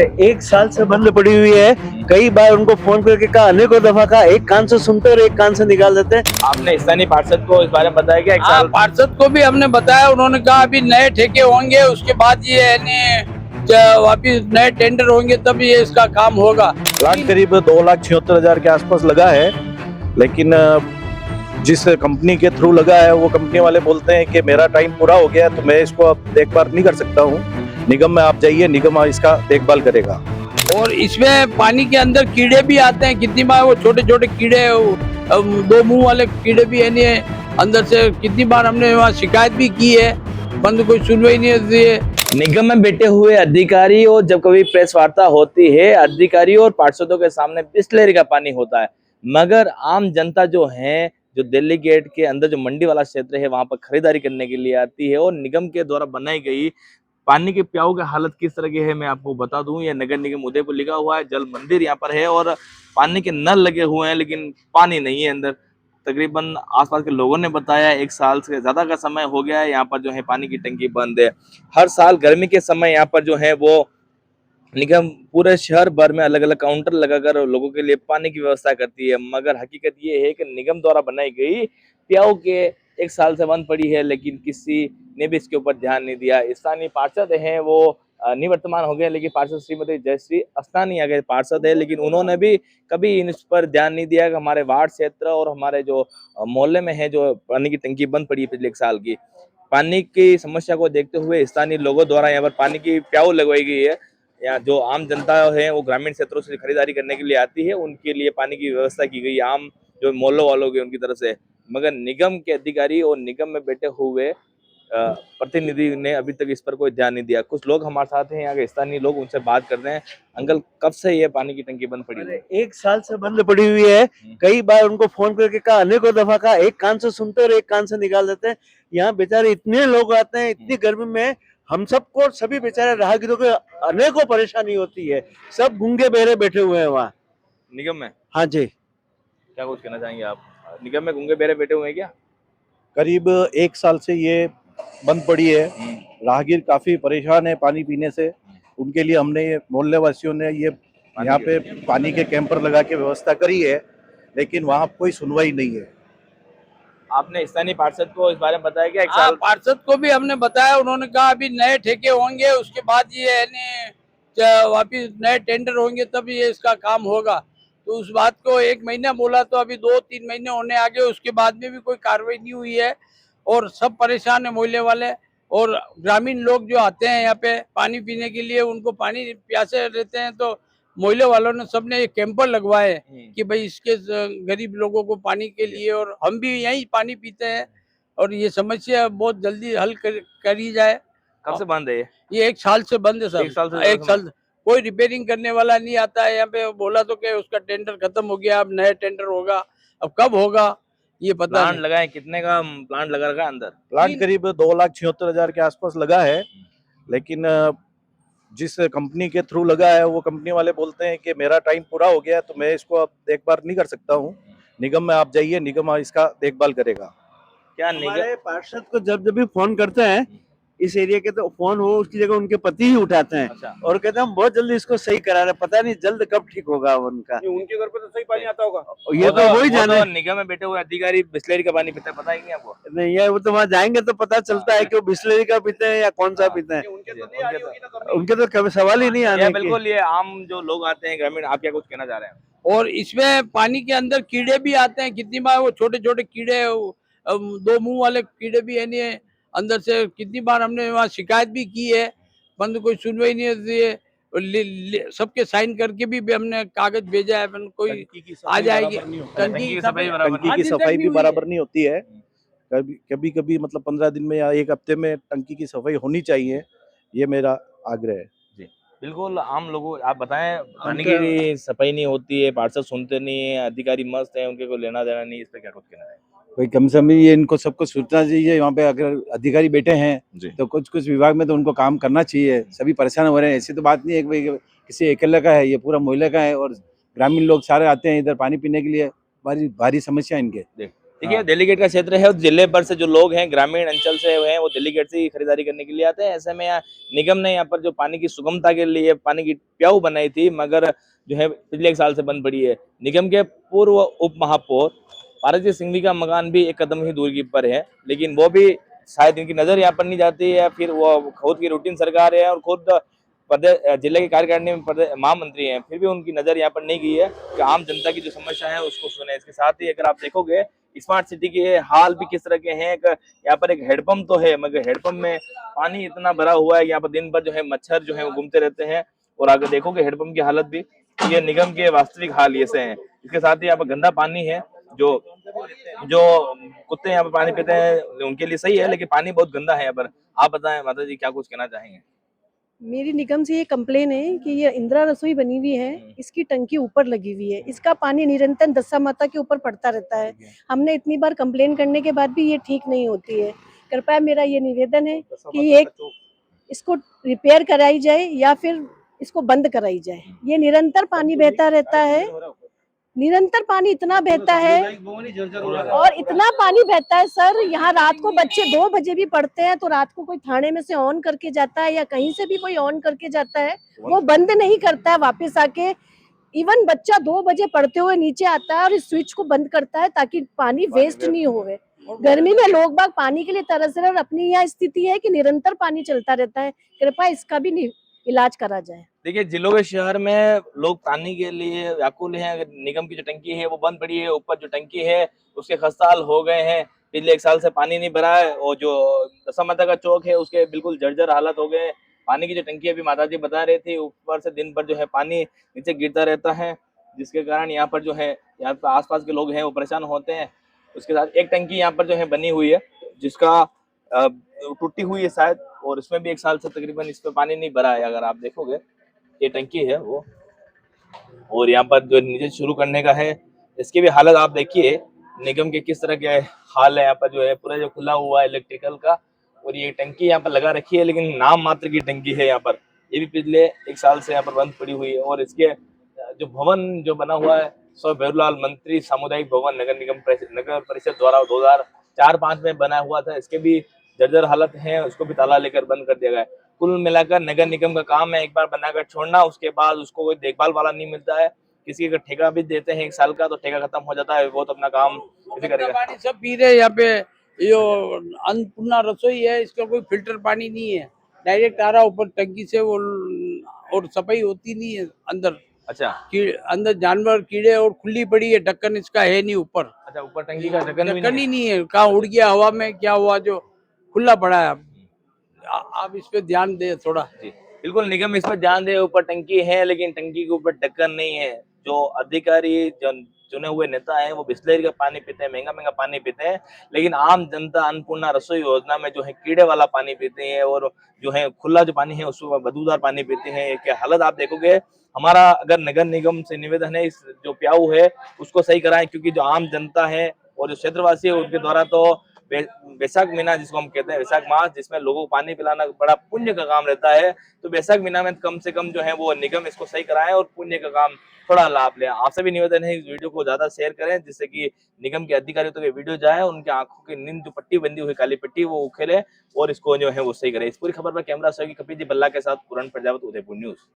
एक साल से बंद पड़ी हुई है। कई बार उनको फोन करके कहा, अनेकों दफा कहा, एक कान से सुनते और एक कान से निकाल देते हैं। आपने स्थानीय पार्षद को इस बारे में बताया क्या? एक हाँ, साल पार्षद को भी हमने बताया। उन्होंने कहा अभी नए ठेके होंगे, उसके बाद ये यानी वापिस नए टेंडर होंगे तब ये इसका काम होगा। प्लांट करीब 2,76,000 के आसपास लगा है, लेकिन जिस कंपनी के थ्रू लगा है वो कंपनी वाले बोलते हैं कि मेरा टाइम पूरा हो गया है, तो मैं इसको अब देखभाल नहीं कर सकता हूँ। निगम में आप जाइए, निगम इसका देखभाल करेगा। और इसमें पानी के अंदर कीड़े भी आते हैं। कितनी बार वो छोटे छोटे कीड़े, दो मुंह वाले कीड़े भी यानी अंदर से, कितनी बार हमने वहाँ शिकायत भी की है, परंतु कोई सुनवाई नहीं होती है। निगम में बैठे हुए अधिकारी और जब कभी प्रेस वार्ता होती है, अधिकारी और पार्षदों के सामने बिस्लेरी का पानी होता है, मगर आम जनता जो है, जो दिल्ली गेट के अंदर जो मंडी वाला क्षेत्र है, वहां पर खरीदारी करने के लिए आती है। और निगम के द्वारा बनाई गई पानी के प्याऊ की हालत किस तरह की है मैं आपको बता दूं। ये नगर निगम उदयपुर लिखा हुआ है, जल मंदिर यहाँ पर है और पानी के नल लगे हुए हैं, लेकिन पानी नहीं है अंदर। तकरीबन आसपास के लोगों ने बताया 1 साल से ज्यादा का समय हो गया है यहाँ पर जो है पानी की टंकी बंद है। हर साल गर्मी के समय यहाँ पर जो है वो निगम पूरे शहर भर में अलग अलग काउंटर लगाकर लोगों के लिए पानी की व्यवस्था करती है, मगर हकीकत ये है कि निगम द्वारा बनाई गई प्याऊ के 1 साल से बंद पड़ी है, लेकिन किसी ने भी इसके ऊपर ध्यान नहीं दिया। स्थानीय पार्षद हैं वो निवर्तमान हो गए, लेकिन पार्षद श्रीमती जयश्री अस्तानी आगे पार्षद है, लेकिन उन्होंने भी कभी इस पर ध्यान नहीं दिया कि हमारे वार्ड क्षेत्र और हमारे जो मोहल्ले में है जो पानी की टंकी बंद पड़ी है पिछले 1 साल की। पानी की समस्या को देखते हुए स्थानीय लोगों द्वारा यहाँ पर पानी की प्याऊ लगवाई गई है। यहाँ जो आम जनता है वो ग्रामीण क्षेत्रों से खरीदारी करने के लिए आती है, उनके लिए पानी की व्यवस्था की गई आम जो मोहल्लों वालों की उनकी तरफ से। मगर निगम के अधिकारी और निगम में बैठे हुए प्रतिनिधि ने अभी तक इस पर कोई ध्यान नहीं दिया। कुछ लोग हमारे साथ हैं यहाँ के स्थानीय लोग, उनसे बात करते हैं। अंकल, कब से ये पानी की टंकी बंद पड़ी है? एक साल से बंद पड़ी हुई है। कई बार उनको फोन करके कहा, अनेकों दफा कहा, एक कान से सुनते और एक कान से निकाल देते हैं। यहाँ बेचारे इतने लोग आते हैं, इतनी गर्मी में हम सबको, सभी बेचारे राहगीरों को अनेकों परेशानी होती है। सब गूंगे बहरे बैठे हुए हैं वहाँ निगम में। हाँ जी। क्या कुछ कहना चाहेंगे आप? निगम में गूंगे बहरे बैठे हुए हैं क्या? करीब 1 साल से ये बंद पड़ी है। राहगीर काफी परेशान है पानी पीने से। उनके लिए हमने ये मोहल्ले वासियों ने ये यहाँ पे पानी के कैंपर लगा के व्यवस्था करी है, लेकिन वहाँ कोई सुनवाई नहीं है। आपने स्थानीय पार्षद को इस बारे में बताया क्या? 1 हाँ, साल पार्षद को भी हमने बताया। उन्होंने कहा अभी नए ठेके होंगे, उसके बाद ये यानी वापिस नए टेंडर होंगे तब ये इसका काम होगा। तो उस बात को 1 महीना बोला, तो अभी 2-3 महीने होने आ गए, उसके बाद में भी कोई कार्रवाई नहीं हुई है। और सब परेशान है, मोहल्ले वाले और ग्रामीण लोग जो आते हैं यहाँ पे पानी पीने के लिए, उनको पानी प्यासे रहते हैं। तो मोहल्ले वालों ने सबने ये कैंपर लगवाए कि भाई इसके गरीब लोगों को पानी के लिए, और हम भी यहीं पानी पीते हैं, और ये समस्या बहुत जल्दी हल करी जाए। कब से बंद है ये 1 साल से बंद है सर। 1 साल से 1 साल कोई रिपेयरिंग करने वाला नहीं आता है यहाँ पे। बोला तो कि उसका टेंडर खत्म हो गया, अब नया टेंडर होगा, अब कब होगा ये पता प्लांट नहीं। लगाए? कितने का प्लांट लगा रखा है अंदर? प्लांट करीब 2,76,000 के आसपास लगा है, लेकिन जिस कंपनी के थ्रू लगा है वो कंपनी वाले बोलते हैं कि मेरा टाइम पूरा हो गया है, तो मैं इसको अब देखभाल नहीं कर सकता हूँ। निगम में आप जाइए, निगम इसका देखभाल करेगा। क्या निगम? हमारे पार्षद को जब भी फोन करते हैं इस एरिया के, तो फोन हो उसकी जगह उनके पति ही उठाते हैं। अच्छा। और कहते हैं हम बहुत जल्दी इसको सही करा रहे हैं, पता नहीं जल्द कब ठीक होगा उनका। उनके घर पे तो सही पानी आता होगा। ये तो वही जाने। निगम में बैठे हुए अधिकारी बिस्लेरी का पानी पीते हैं, पता ही नहीं आपको? नहीं है, वो तो वहाँ जाएंगे तो पता चलता है कि वो बिस्लरी का पीते हैं या कौन सा पीते हैं। उनके तो कभी सवाल ही नहीं आने ये के। बिल्कुल, ये आम जो लोग आते हैं ग्रामीण, आप क्या कुछ कहना चाह रहे हैं? और इसमें पानी के अंदर कीड़े भी आते हैं। कितनी बार वो छोटे छोटे कीड़े, दो मुंह वाले कीड़े भी यानी अंदर से, कितनी बार हमने वहाँ शिकायत भी की है, परंतु कोई सुनवाई नहीं होती है। और सबके साइन करके भी हमने कागज भेजा है, परंतु कोई आ जाएगी। टंकी की सफाई बराबर टंकी की सफाई भी बराबर नहीं होती है। कभी कभी मतलब 15 दिन में या 1 हफ्ते में टंकी की सफाई होनी चाहिए, ये मेरा आग्रह है। बिल्कुल, आम लोगों, आप बताएं, पानी की सफाई नहीं होती है, पार्षद सुनते नहीं है, अधिकारी मस्त है, उनके कोई लेना देना नहीं, इस पे क्या कुछ कहना है? भाई कम से कम ये इनको सबको सोचना चाहिए। वहाँ पे अगर अधिकारी बैठे हैं तो कुछ कुछ विभाग में तो उनको काम करना चाहिए। सभी परेशान हो रहे हैं, ऐसी तो बात नहीं है कि भाई किसी अकेले का है, ये पूरा मोहल्ले का है। और ग्रामीण लोग सारे आते हैं इधर पानी पीने के लिए, भारी भारी समस्या है इनके। देखिए दिल्ली गेट का क्षेत्र है, जिले भर से जो लोग हैं ग्रामीण अंचल से हैं वो दिल्ली गेट से ही खरीदारी करने के लिए आते हैं। ऐसे में यहाँ निगम ने यहाँ पर जो पानी की सुगमता के लिए पानी की प्याऊ बनाई थी, मगर जो है पिछले 1 साल से बंद पड़ी है। निगम के पूर्व उप महापौर पारस सिंघवी का मकान भी एक कदम ही दूरी पर है, लेकिन वो भी शायद इनकी नजर यहाँ पर नहीं जाती है, या फिर वो खुद की रूटीन सरकार है और खुद जिले के कार्यकारिणी में महामंत्री हैं, फिर भी उनकी नजर यहाँ पर नहीं गई है कि आम जनता की जो समस्या है उसको सुने। इसके साथ ही अगर आप देखोगे स्मार्ट सिटी के हाल भी किस तरह के हैं, यहाँ पर एक हेडपंप तो है, मगर हेडपंप में पानी इतना भरा हुआ है, यहाँ पर दिन भर जो है मच्छर जो है वो घूमते रहते हैं। और अगर देखोगे हेडपंप की हालत भी, ये निगम के वास्तविक हाल ये से हैं। इसके साथ ही यहाँ पर गंदा पानी है, जो जो कुत्ते यहाँ पर पानी पीते हैं उनके लिए सही है, लेकिन पानी बहुत गंदा है यहाँ पर। आप बताएं माता जी, क्या कुछ कहना चाहेंगे? मेरी निगम से ये कंप्लेन है कि ये इंदिरा रसोई बनी हुई है, इसकी टंकी ऊपर लगी हुई है, इसका पानी निरंतर दशा माता के ऊपर पड़ता रहता है। हमने इतनी बार कंप्लेन करने के बाद भी ये ठीक नहीं होती है। कृपया मेरा ये निवेदन है कि एक इसको रिपेयर कराई जाए या फिर इसको बंद कराई जाए। ये निरंतर पानी बहता रहता है, निरंतर पानी इतना बहता है और इतना पानी बहता है सर, यहाँ रात को बच्चे 2 बजे भी पढ़ते हैं तो रात को कोई थाने में से ऑन करके जाता है या कहीं से भी कोई ऑन करके जाता है, वो बंद नहीं करता है वापस आके। इवन बच्चा 2 बजे पढ़ते हुए नीचे आता है और इस स्विच को बंद करता है ताकि पानी वेस्ट नहीं होवे। गर्मी में लोग बाग पानी के लिए तरस रहे और अपनी यह स्थिति है कि निरंतर पानी चलता रहता है। कृपया इसका भी इलाज करा जाए। देखिए जिलों के शहर में लोग पानी के लिए व्याकुल हैं। अगर निगम की जो टंकी है वो बंद पड़ी है, ऊपर जो टंकी है उसके खस्ताल हो गए हैं, पिछले 1 साल से पानी नहीं भरा है, और जो दशा माता का चौक है उसके बिल्कुल जर्जर हालत हो गए हैं। पानी की जो टंकी अभी माता जी बता रही थी, ऊपर से दिन भर जो है पानी नीचे गिरता रहता है, जिसके कारण यहाँ पर जो है यहाँ पर आसपास के लोग हैं वो परेशान होते हैं। उसके साथ एक टंकी यहाँ पर जो है बनी हुई है, जिसका टूटी हुई है शायद, और इसमें भी 1 साल से तकरीबन इस पे पानी नहीं भरा है। अगर आप देखोगे ये टंकी है वो, और यहाँ पर जो नीचे शुरू करने का है इसकी भी हालत आप देखिए निगम के किस तरह के हाल है। यहाँ पर जो है पूरा जो खुला हुआ है इलेक्ट्रिकल का, और ये टंकी यहाँ पर लगा रखी है, लेकिन नाम मात्र की टंकी है यहाँ पर। ये भी पिछले 1 साल से यहाँ पर बंद पड़ी हुई है। और इसके जो भवन जो बना हुआ है सो भैरूलाल मंत्री सामुदायिक भवन नगर परिषद द्वारा 2004-05 में बना हुआ था, इसके भी जर्जर हालत है, उसको भी ताला लेकर बंद कर दिया गया है। कुल मिलाकर नगर निगम का काम है एक बार बनाकर छोड़ना, उसके बाद उसको कोई देखभाल वाला नहीं मिलता है। किसी का ठेका भी देते हैं 1 साल का, तो ठेका खत्म हो जाता है, वो तो अपना काम किसी करेगा। पानी सब पी रहे यहाँ पे। यो अन्नपूर्णा रसोई है, इसका कोई फिल्टर पानी नहीं है, डायरेक्ट आ रहा ऊपर टंकी से वो, और सफाई होती नहीं है अंदर। अच्छा अंदर जानवर कीड़े और खुली पड़ी है, ढक्कन इसका है नहीं ऊपर। अच्छा, ऊपर टंकी का ढक्कन भी ढक्कन ही नहीं है, कहाँ उड़ गया हवा में, क्या हुआ, जो खुला पड़ा है। आप इस पे ध्यान दे थोड़ा। जी बिल्कुल, निगम इस पर ध्यान दे। ऊपर टंकी है लेकिन टंकी के ऊपर ढक्कन नहीं है। जो अधिकारी चुने हुए नेता हैं वो बिस्लेरी का पानी पीते हैं, महंगा महंगा पानी पीते हैं, लेकिन आम जनता अन्नपूर्णा रसोई योजना में जो है कीड़े वाला पानी पीते हैं, और जो है खुला जो पानी है उसमें बदबूदार पानी पीते हैं। क्या हालत आप देखोगे। हमारा अगर नगर निगम से निवेदन है, इस जो प्याऊ है उसको सही कराएं, क्योंकि जो आम जनता है और जो क्षेत्रवासी है उनके द्वारा तो वैशाख महीना जिसको हम कहते हैं वैशाख मास, जिसमें लोगों को पानी पिलाना बड़ा पुण्य का काम रहता है, तो वैशाख महीना में कम से कम जो है वो निगम इसको सही कराए और पुण्य का काम थोड़ा लाभ ले। आपसे भी निवेदन है इस वीडियो को ज्यादा शेयर करें, जिससे कि निगम के अधिकारियों तक ये वीडियो जाए, उनकी आंखों की नींद जो पट्टी बंदी हुई काली पट्टी वो उखेले और इसको जो है वो सही करे। इस पूरी खबर पर कैमरा सहयोगी कपिल जी बल्ला के साथ पूरन प्रजापत, उदयपुर न्यूज।